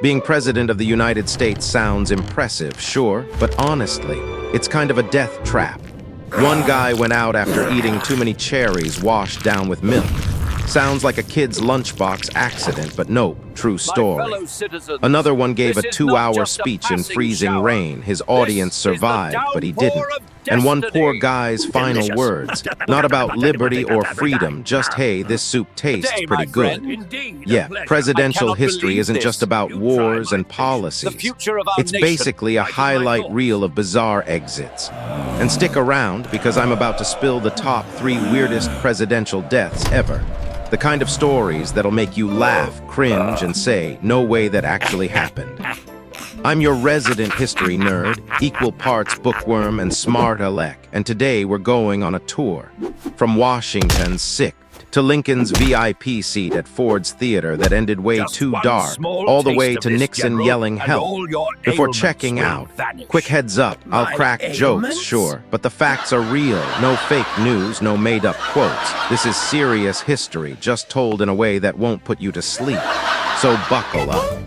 Being president of the United States sounds impressive, sure, but honestly, it's kind of a death trap. One guy went out after eating too many cherries washed down with milk. Sounds like a kid's lunchbox accident, but nope, true story. Another one gave a 2-hour speech in freezing rain. His audience survived, but he didn't. And one poor guy's final words, not about liberty or freedom, just, hey, this soup tastes pretty good. Yeah, presidential history isn't just about wars and policies. It's basically a highlight reel of bizarre exits. And stick around, because I'm about to spill the top 3 weirdest presidential deaths ever. The kind of stories that'll make you laugh, cringe, and say, no way that actually happened. I'm your resident history nerd, equal parts bookworm and smart aleck, and today we're going on a tour. From Washington's sick to Lincoln's VIP seat at Ford's Theater that ended way too dark, all the way to Nixon yelling help. Before checking out, quick heads up, I'll crack jokes, sure, but the facts are real, no fake news, no made-up quotes. This is serious history, just told in a way that won't put you to sleep. So buckle up.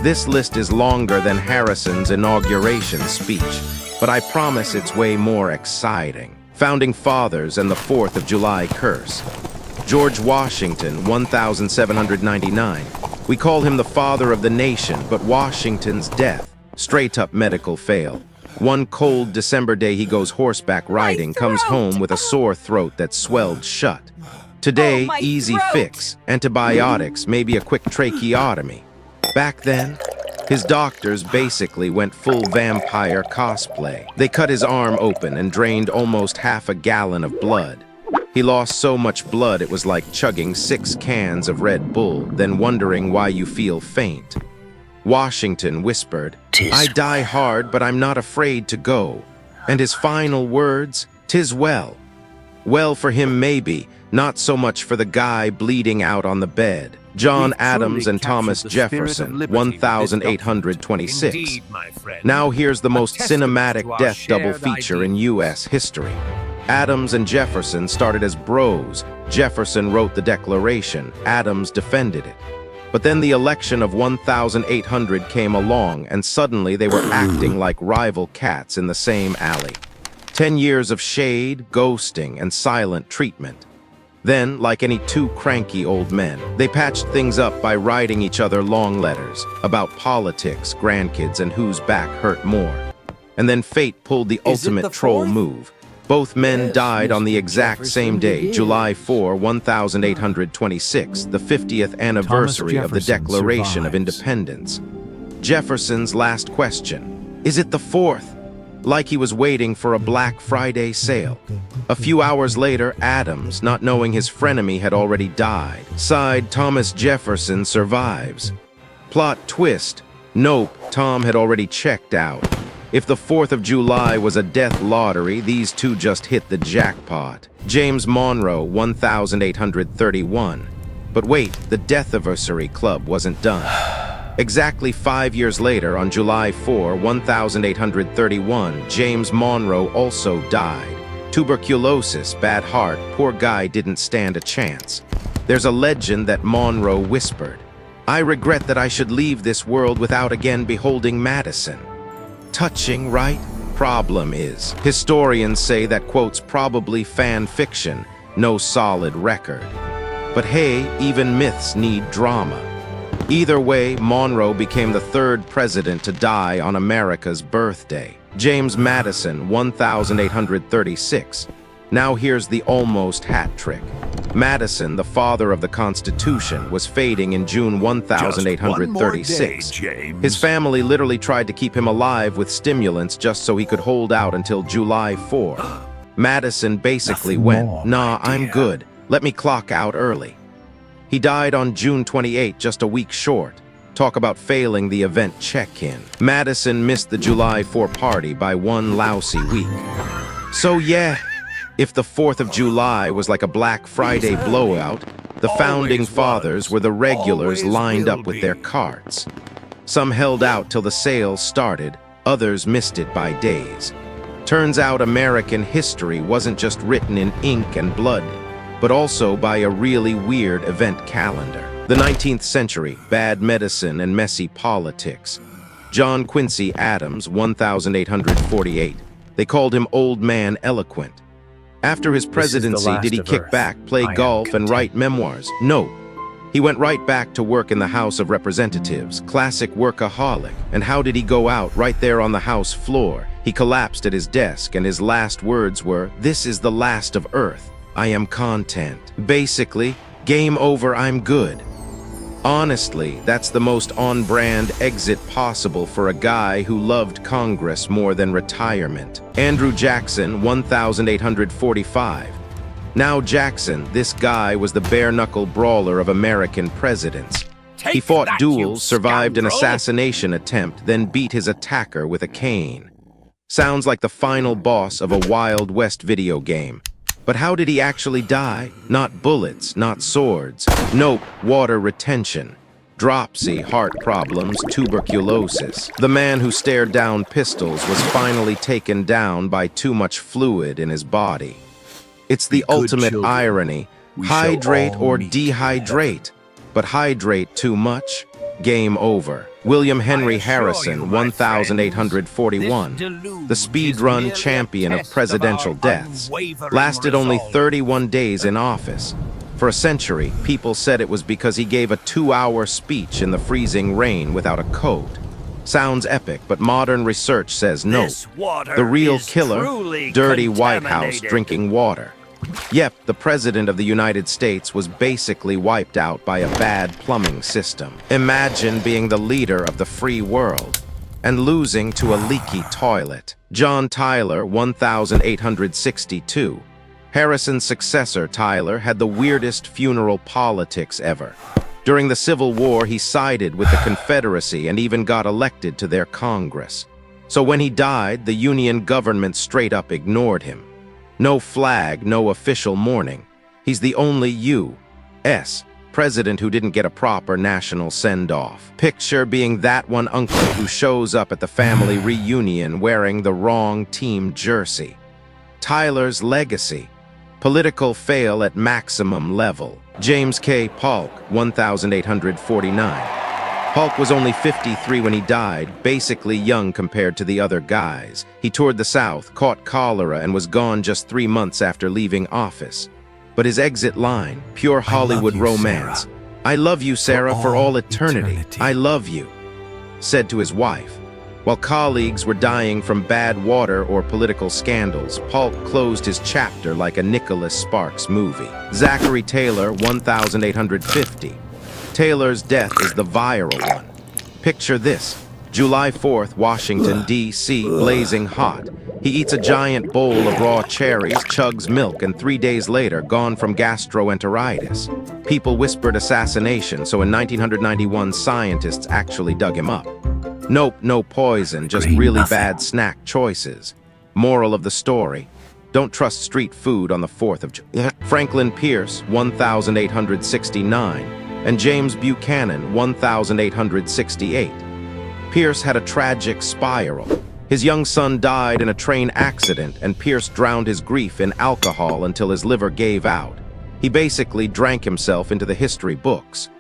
This list is longer than Harrison's inauguration speech, but I promise it's way more exciting. Founding Fathers and the 4th of July curse. George Washington, 1799. We call him the father of the nation, but Washington's death, straight-up medical fail. One cold December day he goes horseback riding, comes home with a sore throat that swelled shut. Today, easy fix, antibiotics, maybe a quick tracheotomy. Back then, his doctors basically went full vampire cosplay. They cut his arm open and drained almost half a gallon of blood. He lost so much blood it was like chugging 6 cans of Red Bull, then wondering why you feel faint. Washington whispered, "I die hard, but I'm not afraid to go." And his final words, "'Tis well." Well for him maybe, not so much for the guy bleeding out on the bed. John Adams and Thomas Jefferson, 1826. Now here's the most cinematic death double feature in U.S. history. Adams and Jefferson started as bros. Jefferson wrote the Declaration. Adams defended it. But then the election of 1800 came along, and suddenly they were acting like rival cats in the same alley. 10 years of shade, ghosting, and silent treatment. Then, like any 2 cranky old men, they patched things up by writing each other long letters about politics, grandkids, and whose back hurt more. And then fate pulled the ultimate troll move. Both men died on the exact same day, July 4, 1826, the 50th anniversary of the Declaration of Independence. Jefferson's last question, is it the 4th? Like he was waiting for a Black Friday sale. A few hours later, Adams, not knowing his frenemy had already died, sighed, Thomas Jefferson survives. Plot twist, nope, Tom had already checked out. If the 4th of July was a death lottery, these two just hit the jackpot. James Monroe, 1831. But wait, the Deathiversary Club wasn't done. Exactly 5 years later, on July 4, 1831, James Monroe also died. Tuberculosis, bad heart, poor guy didn't stand a chance. There's a legend that Monroe whispered, "I regret that I should leave this world without again beholding Madison." Touching, right? Problem is, historians say that quote's probably fan fiction, no solid record. But hey, even myths need drama. Either way, Monroe became the 3rd president to die on America's birthday. James Madison, 1836. Now here's the almost hat trick. Madison, the father of the Constitution, was fading in June 1836. His family literally tried to keep him alive with stimulants just so he could hold out until July 4. Madison basically went, "Nah, I'm good. Let me clock out early." He died on June 28, just a week short. Talk about failing the event check-in. Madison missed the July 4 party by 1 lousy week. So yeah, if the 4th of July was like a Black Friday blowout, the Founding Fathers were the regulars lined up with their carts. Some held out till the sales started, others missed it by days. Turns out American history wasn't just written in ink and blood, but also by a really weird event calendar. The 19th century, bad medicine and messy politics. John Quincy Adams, 1848. They called him Old Man Eloquent. After his presidency, did he kick back, play golf, and write memoirs? No. He went right back to work in the House of Representatives, classic workaholic. And how did he go out? Right there on the House floor. He collapsed at his desk, and his last words were, "This is the last of Earth. I am content." Basically, game over, I'm good. Honestly, that's the most on-brand exit possible for a guy who loved Congress more than retirement. Andrew Jackson, 1845. Now Jackson, this guy was the bare-knuckle brawler of American presidents. He fought duels, survived an assassination attempt, then beat his attacker with a cane. Sounds like the final boss of a Wild West video game. But how did he actually die? Not bullets, not swords. Nope, water retention. Dropsy, heart problems, tuberculosis. The man who stared down pistols was finally taken down by too much fluid in his body. It's the ultimate irony. Hydrate or dehydrate. But hydrate too much? Game over. William Henry Harrison, 1841, the speedrun champion of presidential deaths, lasted only 31 days in office. For a century, people said it was because he gave a 2-hour speech in the freezing rain without a coat. Sounds epic, but modern research says no. The real killer, dirty White House drinking water. Yep, the President of the United States was basically wiped out by a bad plumbing system. Imagine being the leader of the free world and losing to a leaky toilet. John Tyler, 1862. Harrison's successor, Tyler, had the weirdest funeral politics ever. During the Civil War, he sided with the Confederacy and even got elected to their Congress. So when he died, the Union government straight up ignored him. No flag, no official mourning. He's the only U.S. president who didn't get a proper national send-off. Picture being that one uncle who shows up at the family reunion wearing the wrong team jersey. Tyler's legacy. Political fail at maximum level. James K. Polk, 1849. Polk was only 53 when he died, basically young compared to the other guys. He toured the South, caught cholera, and was gone just 3 months after leaving office. But his exit line, pure Hollywood romance. "I love you, Sarah, for all eternity. I love you," said to his wife. While colleagues were dying from bad water or political scandals, Polk closed his chapter like a Nicholas Sparks movie. Zachary Taylor, 1850. Taylor's death is the viral one. Picture this. July 4th, Washington, D.C., blazing hot. He eats a giant bowl of raw cherries, chugs milk, and 3 days later, gone from gastroenteritis. People whispered assassination, so in 1991, scientists actually dug him up. Nope, no poison, just really bad snack choices. Moral of the story: don't trust street food on the 4th of July. Franklin Pierce, 1869. And James Buchanan, 1868. Pierce had a tragic spiral. His young son died in a train accident, and Pierce drowned his grief in alcohol until his liver gave out. He basically drank himself into the history books.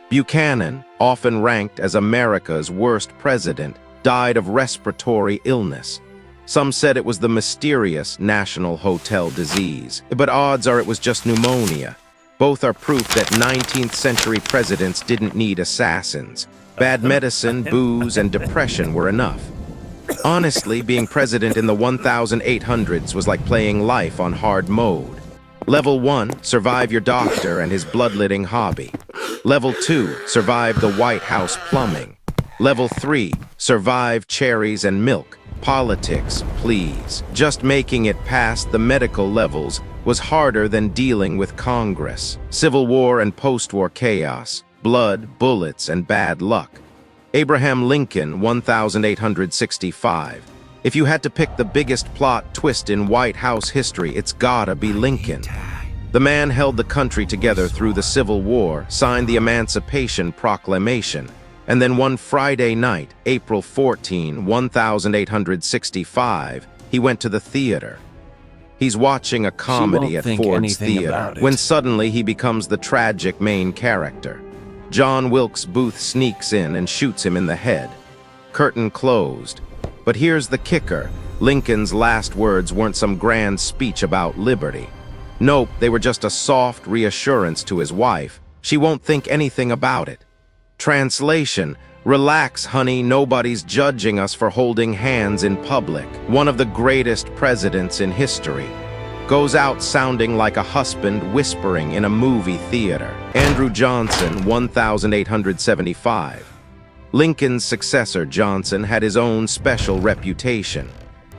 Buchanan, often ranked as America's worst president, died of respiratory illness. Some said it was the mysterious National Hotel disease, but odds are it was just pneumonia. Both are proof that 19th century presidents didn't need assassins. Bad medicine, booze, and depression were enough. Honestly, being president in the 1800s was like playing life on hard mode. Level 1, survive your doctor and his bloodletting hobby. Level 2, survive the White House plumbing. Level 3, survive cherries and milk. Politics, please. Just making it past the medical levels was harder than dealing with Congress. Civil War and post-war chaos, blood, bullets, and bad luck. Abraham Lincoln, 1865. If you had to pick the biggest plot twist in White House history, it's gotta be Lincoln. The man held the country together through the Civil War, signed the Emancipation Proclamation, and then one Friday night, April 14, 1865, he went to the theater. He's watching a comedy at Ford's Theater when suddenly he becomes the tragic main character. John Wilkes Booth sneaks in and shoots him in the head. Curtain closed. But here's the kicker. Lincoln's last words weren't some grand speech about liberty. Nope, they were just a soft reassurance to his wife. She won't think anything about it. Translation: relax, honey, nobody's judging us for holding hands in public. One of the greatest presidents in history goes out sounding like a husband whispering in a movie theater. Andrew Johnson, 1875. Lincoln's successor, Johnson, had his own special reputation.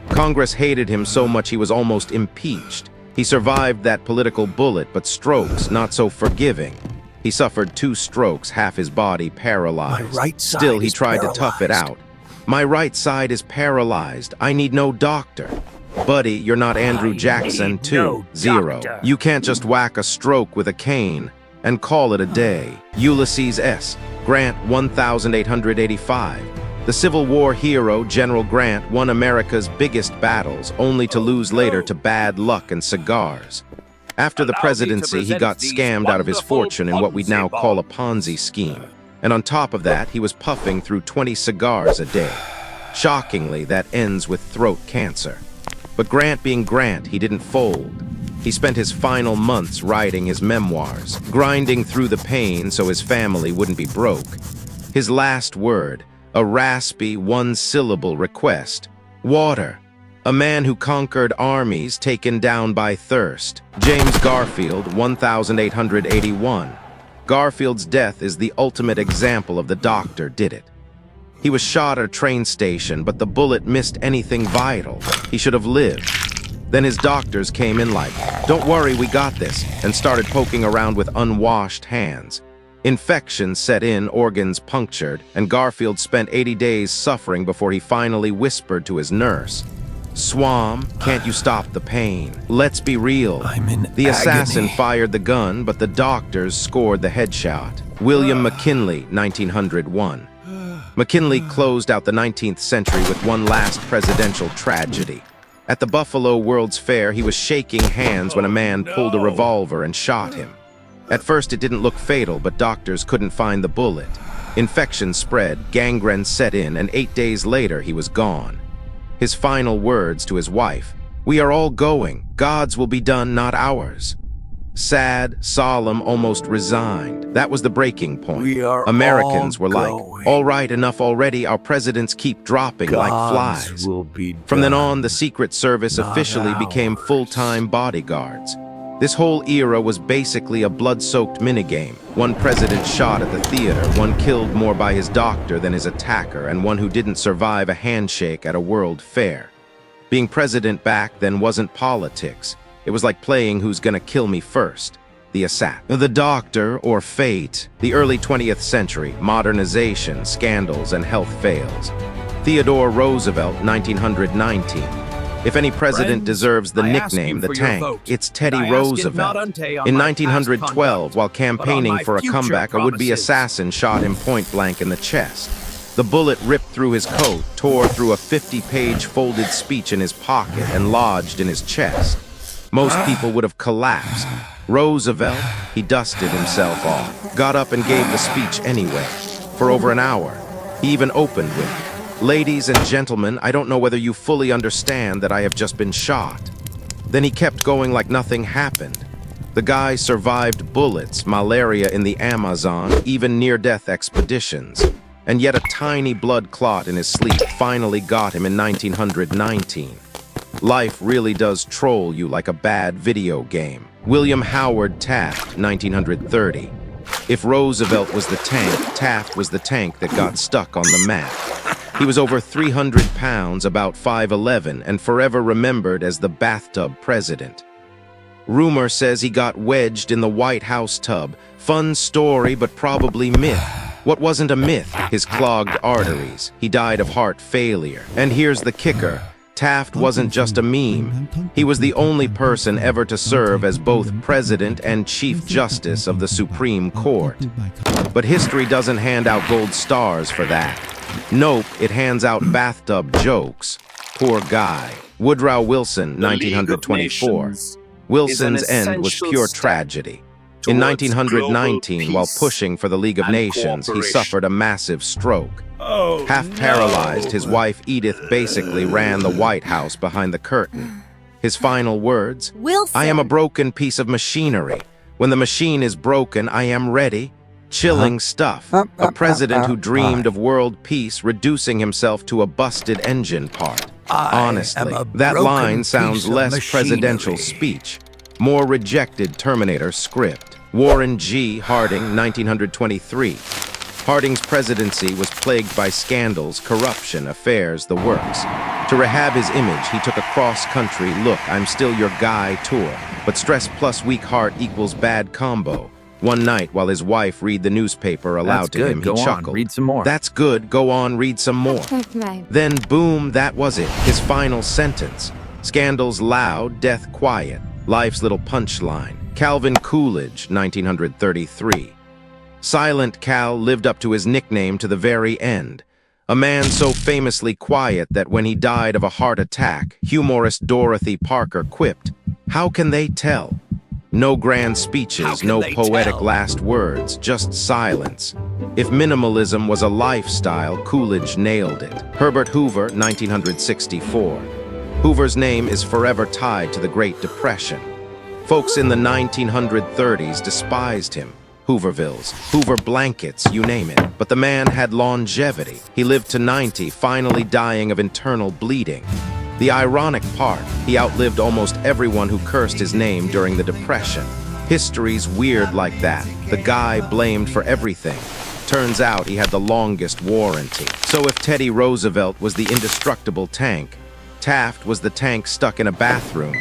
Congress hated him so much he was almost impeached. He survived that political bullet, but strokes, not so forgiving. He suffered 2 strokes, half his body paralyzed. My right side Still, he is tried to tough it paralyzed. out. My right side is paralyzed. I need no doctor. Buddy, you're not Andrew Jackson, need 2. no 0. doctor. You can't just whack a stroke with a cane and call it a day. Ulysses S. Grant, 1885. The Civil War hero, General Grant, won America's biggest battles, only to lose later to bad luck and cigars. After the presidency, he got scammed out of his fortune in what we'd now call a Ponzi scheme. And on top of that, he was puffing through 20 cigars a day. Shockingly, that ends with throat cancer. But Grant being Grant, he didn't fold. He spent his final months writing his memoirs, grinding through the pain so his family wouldn't be broke. His last word, a raspy, one-syllable request: water. A man who conquered armies taken down by thirst. James Garfield, 1881. Garfield's death is the ultimate example of the doctor did it. He was shot at a train station, but the bullet missed anything vital. He should have lived. Then his doctors came in like, "Don't worry, we got this," and started poking around with unwashed hands. Infection set in, organs punctured, and Garfield spent 80 days suffering before he finally whispered to his nurse, "Swam, can't you stop the pain? Let's be real." I'm in The assassin agony. fired the gun, but the doctors scored the headshot. William McKinley, 1901. McKinley closed out the 19th century with one last presidential tragedy. At the Buffalo World's Fair, he was shaking hands when a man pulled a revolver and shot him. At first, it didn't look fatal, but doctors couldn't find the bullet. Infection spread, gangrene set in, and 8 days later, he was gone. His final words to his wife: "We are all going. God's will be done, not ours." Sad, solemn, almost resigned. That was the breaking point. We are Americans all were like, going. "All right, enough already. Our presidents keep dropping like God's flies." will be From then done. on, the Secret Service Not officially became ours. full-time bodyguards. This whole era was basically a blood-soaked minigame. One president shot at the theater, one killed more by his doctor than his attacker, and one who didn't survive a handshake at a world fair. Being president back then wasn't politics. It was like playing Who's Gonna Kill Me First, the assassin. The doctor, or fate. The early 20th century, modernization, scandals, and health fails. Theodore Roosevelt, 1919. If any president Friends, deserves the I ask nickname, you the for your tank, vote. it's Teddy I ask it Roosevelt. not unto on In my 1912, past while conduct, but on campaigning my for a future comeback, a would-be promises. assassin shot him point-blank in the chest. The bullet ripped through his coat, tore through a 50-page folded speech in his pocket, and lodged in his chest. Most people would have collapsed. Roosevelt, he dusted himself off, got up and gave the speech anyway, for over an hour. He even opened with, "Ladies and gentlemen, I don't know whether you fully understand that I have just been shot." Then he kept going like nothing happened. The guy survived bullets, malaria in the Amazon, even near-death expeditions. And yet a tiny blood clot in his sleep finally got him in 1919. Life really does troll you like a bad video game. William Howard Taft, 1930. If Roosevelt was the tank, Taft was the tank that got stuck on the map. He was over 300 pounds, about 5'11", and forever remembered as the bathtub president. Rumor says he got wedged in the White House tub. Fun story, but probably myth. What wasn't a myth? His clogged arteries. He died of heart failure. And here's the kicker. Taft wasn't just a meme. He was the only person ever to serve as both President and Chief Justice of the Supreme Court. But history doesn't hand out gold stars for that. Nope, it hands out bathtub jokes. Poor guy. Woodrow Wilson, 1924. Wilson's end was pure tragedy. In 1919, while pushing for the League of Nations, he suffered a massive stroke. Half paralyzed, his wife Edith basically ran the White House behind the curtain. His final words, Wilson. "I am a broken piece of machinery. When the machine is broken, I am ready." Chilling stuff. A president who dreamed of world peace reducing himself to a busted engine part. Honestly, that line sounds less presidential speech, more rejected Terminator script. Warren G. Harding, 1923. Harding's presidency was plagued by scandals, corruption, affairs, the works. To rehab his image, he took a cross-country "look, I'm still your guy" tour, but stress plus weak heart equals bad combo. One night, while his wife read the newspaper aloud to him, he chuckled. Read some more. "That's good, go on, read some more." Then, boom, that was it, his final sentence. Scandals loud, death quiet, life's little punchline. Calvin Coolidge, 1933. Silent Cal lived up to his nickname to the very end. A man so famously quiet that when he died of a heart attack, humorist Dorothy Parker quipped, "How can they tell?" No grand speeches, no poetic last words, just silence. If minimalism was a lifestyle, Coolidge nailed it. Herbert Hoover, 1964. Hoover's name is forever tied to the Great Depression. Folks in the 1930s despised him. Hoovervilles, Hoover blankets, you name it. But the man had longevity. He lived to 90, finally dying of internal bleeding. The ironic part, he outlived almost everyone who cursed his name during the Depression. History's weird like that. The guy blamed for everything. Turns out he had the longest warranty. So if Teddy Roosevelt was the indestructible tank, Taft was the tank stuck in a bathroom,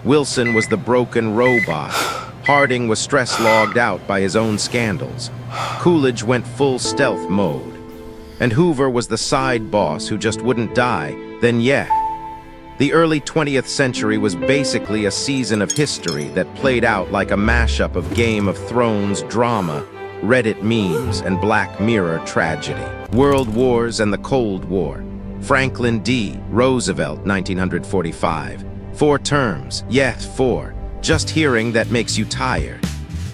Wilson was the broken robot, Harding was stress-logged out by his own scandals, Coolidge went full stealth mode, and Hoover was the side boss who just wouldn't die, then yeah. The early 20th century was basically a season of history that played out like a mashup of Game of Thrones drama, Reddit memes, and Black Mirror tragedy. World Wars and the Cold War. Franklin D. Roosevelt, 1945. 4 terms, yes, 4. Just hearing that makes you tired.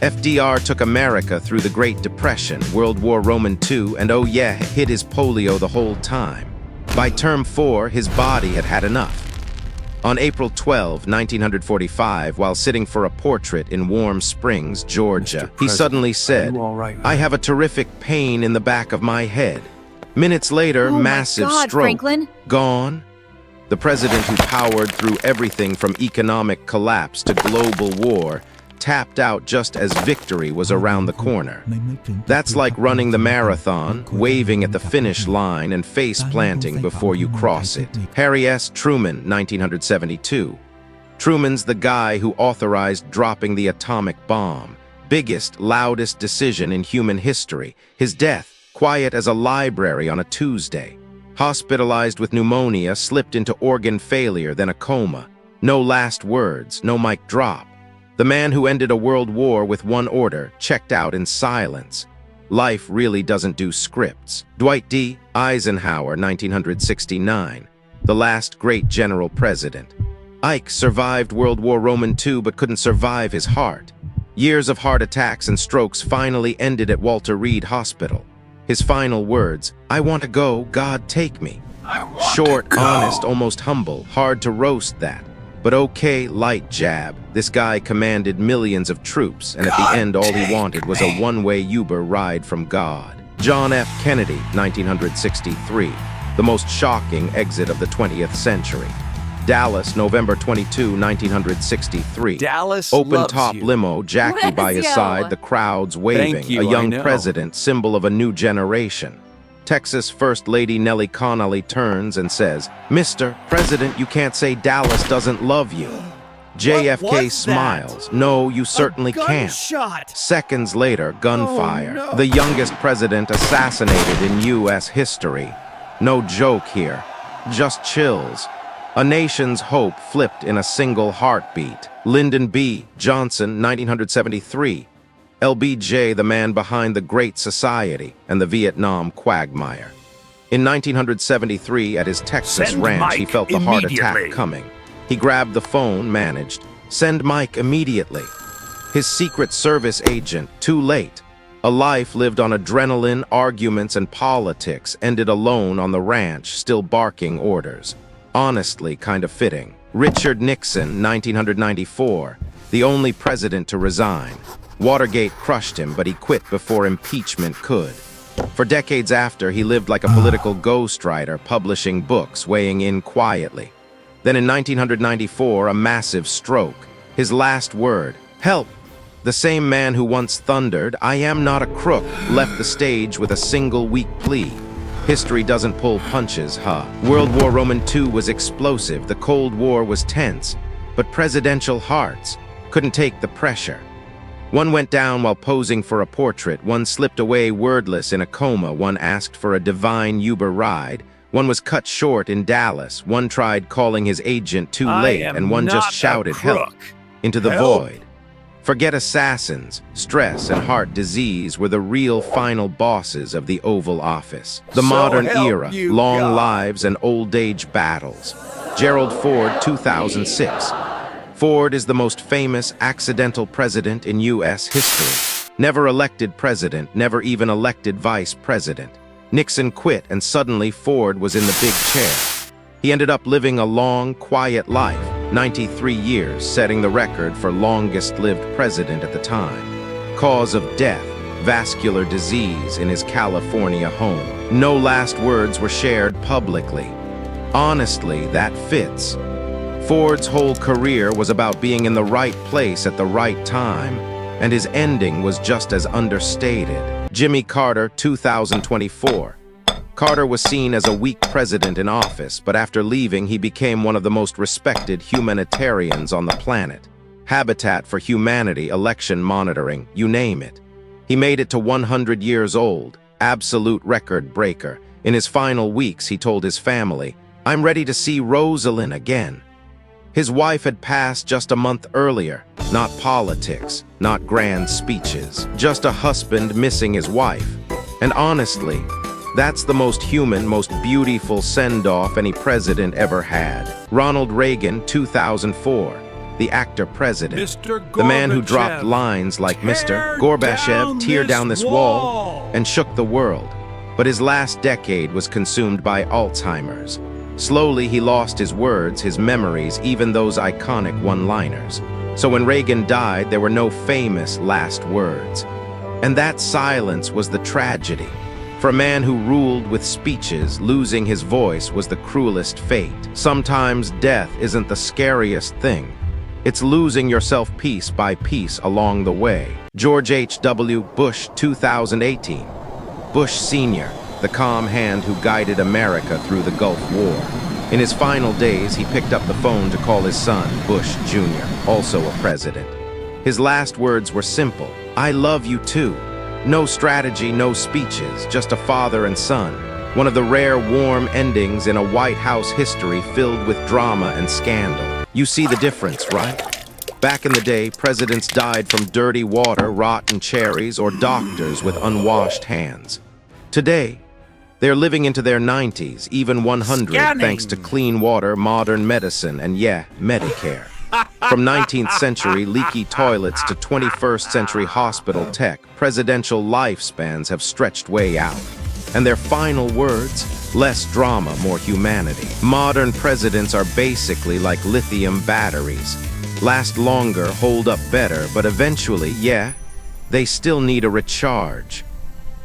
FDR took America through the Great Depression, World War II, and oh yeah, hit his polio the whole time. By term 4, his body had had enough. On April 12, 1945, while sitting for a portrait in Warm Springs, Georgia, he suddenly said, "I have a terrific pain in the back of my head." Minutes later, massive stroke. Franklin. Gone. The president who powered through everything from economic collapse to global war tapped out just as victory was around the corner. That's like running the marathon, waving at the finish line and face-planting before you cross it. Harry S. Truman, 1972. Truman's the guy who authorized dropping the atomic bomb. Biggest, loudest decision in human history. His death, quiet as a library on a Tuesday. Hospitalized with pneumonia, slipped into organ failure, then a coma. No last words, no mic drop. The man who ended a world war with one order checked out in silence. Life really doesn't do scripts. Dwight D. Eisenhower, 1969. The last great general president. Ike survived World War II but couldn't survive his heart. Years of heart attacks and strokes finally ended at Walter Reed Hospital. His final words, "I want to go, God take me." Short, honest, almost humble, hard to roast that. But okay, light jab. This guy commanded millions of troops, and at the end all he wanted was a one-way Uber ride from God. John F. Kennedy, 1963. The most shocking exit of the 20th century. Dallas, November 22, 1963. Dallas Open-top loves you. limo, Jackie by his side, the crowds waving, Thank you, a young I know. president, symbol of a new generation. Texas First Lady Nellie Connolly turns and says, "Mr. President, you can't say Dallas doesn't love you." JFK was smiles. "No, you certainly can't." Seconds later, gunfire. Oh, no. The youngest president assassinated in U.S. history. No joke here. Just chills. A nation's hope flipped in a single heartbeat. Lyndon B. Johnson, 1973. LBJ, the man behind the Great Society and the Vietnam quagmire. In 1973, at his Texas Send ranch, he Mike felt the heart attack immediately. coming. He grabbed the phone, managed, "Send Mike immediately." His Secret Service agent, too late. A life lived on adrenaline, arguments, and politics ended alone on the ranch, still barking orders. Honestly, kind of fitting. Richard Nixon, 1994, the only president to resign. Watergate crushed him, but he quit before impeachment could. For decades after, he lived like a political ghostwriter, publishing books, weighing in quietly. Then in 1994, a massive stroke. His last word, help. The same man who once thundered, "I am not a crook," left the stage with a single weak plea. History doesn't pull punches, huh? World War II was explosive, the Cold War was tense, but presidential hearts couldn't take the pressure. One went down while posing for a portrait, one slipped away wordless in a coma, one asked for a divine Uber ride, one was cut short in Dallas, one tried calling his agent too late, and one just shouted help into the void. Forget assassins, stress and heart disease were the real final bosses of the Oval Office. The modern era, long lives and old age battles. Gerald Ford, 2006. Ford is the most famous accidental president in U.S. history. Never elected president, never even elected vice president. Nixon quit and suddenly Ford was in the big chair. He ended up living a long, quiet life, 93 years, setting the record for longest-lived president at the time. Cause of death, vascular disease in his California home. No last words were shared publicly. Honestly, that fits. Ford's whole career was about being in the right place at the right time, and his ending was just as understated. Jimmy Carter, 2024. Carter was seen as a weak president in office, but after leaving, he became one of the most respected humanitarians on the planet. Habitat for Humanity, election monitoring, you name it. He made it to 100 years old, absolute record breaker. In his final weeks, he told his family, "I'm ready to see Rosalind again." His wife had passed just a month earlier. Not politics, not grand speeches, just a husband missing his wife. And honestly, that's the most human, most beautiful send-off any president ever had. Ronald Reagan, 2004, the actor-president. The man who dropped lines like Mr. Gorbachev, tear down this wall, and shook the world. But his last decade was consumed by Alzheimer's. Slowly, he lost his words, his memories, even those iconic one-liners. So when Reagan died, there were no famous last words. And that silence was the tragedy. For a man who ruled with speeches, losing his voice was the cruelest fate. Sometimes death isn't the scariest thing. It's losing yourself piece by piece along the way. George H.W. Bush, 2018. Bush Sr., the calm hand who guided America through the Gulf War. In his final days, he picked up the phone to call his son, Bush Jr., also a president. His last words were simple, "I love you too." No strategy, no speeches, just a father and son. One of the rare warm endings in a White House history filled with drama and scandal. You see the difference, right? Back in the day, presidents died from dirty water, rotten cherries, or doctors with unwashed hands. Today, they're living into their 90s, even 100, thanks to clean water, modern medicine, and yeah, Medicare. From 19th century leaky toilets to 21st century hospital tech, presidential lifespans have stretched way out. And their final words? Less drama, more humanity. Modern presidents are basically like lithium batteries. Last longer, hold up better, but eventually, yeah, they still need a recharge.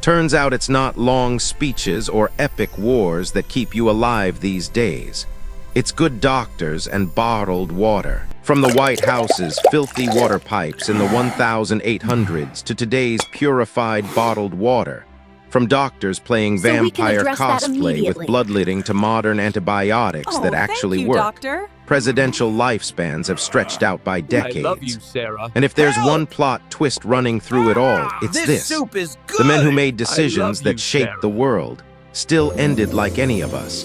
Turns out it's not long speeches or epic wars that keep you alive these days. It's good doctors and bottled water. From the White House's filthy water pipes in the 1800s to today's purified bottled water. From doctors playing vampire cosplay with bloodletting to modern antibiotics that actually work. Doctor. Presidential lifespans have stretched out by decades. I love you, Sarah. And if there's one plot twist running through it all, it's this. Soup is good. The men who made decisions you, that shaped Sarah. the world still ended like any of us.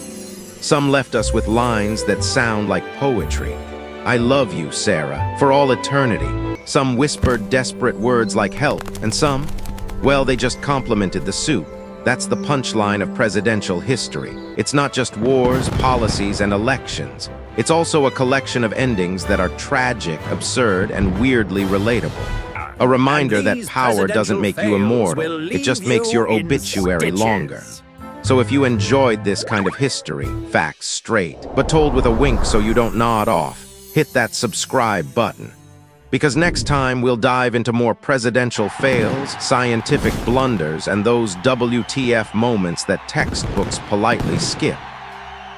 Some left us with lines that sound like poetry. I love you, Sarah, for all eternity. Some whispered desperate words like help, and some, well, they just complimented the soup. That's the punchline of presidential history. It's not just wars, policies, and elections. It's also a collection of endings that are tragic, absurd, and weirdly relatable. A reminder that power doesn't make you immortal, it just makes your obituary longer. So if you enjoyed this kind of history, facts straight, but told with a wink so you don't nod off, hit that subscribe button. Because next time we'll dive into more presidential fails, scientific blunders, and those WTF moments that textbooks politely skip.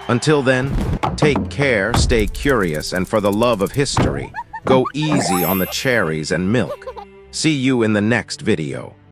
Until then, take care, stay curious, and for the love of history, go easy on the cherries and milk. See you in the next video.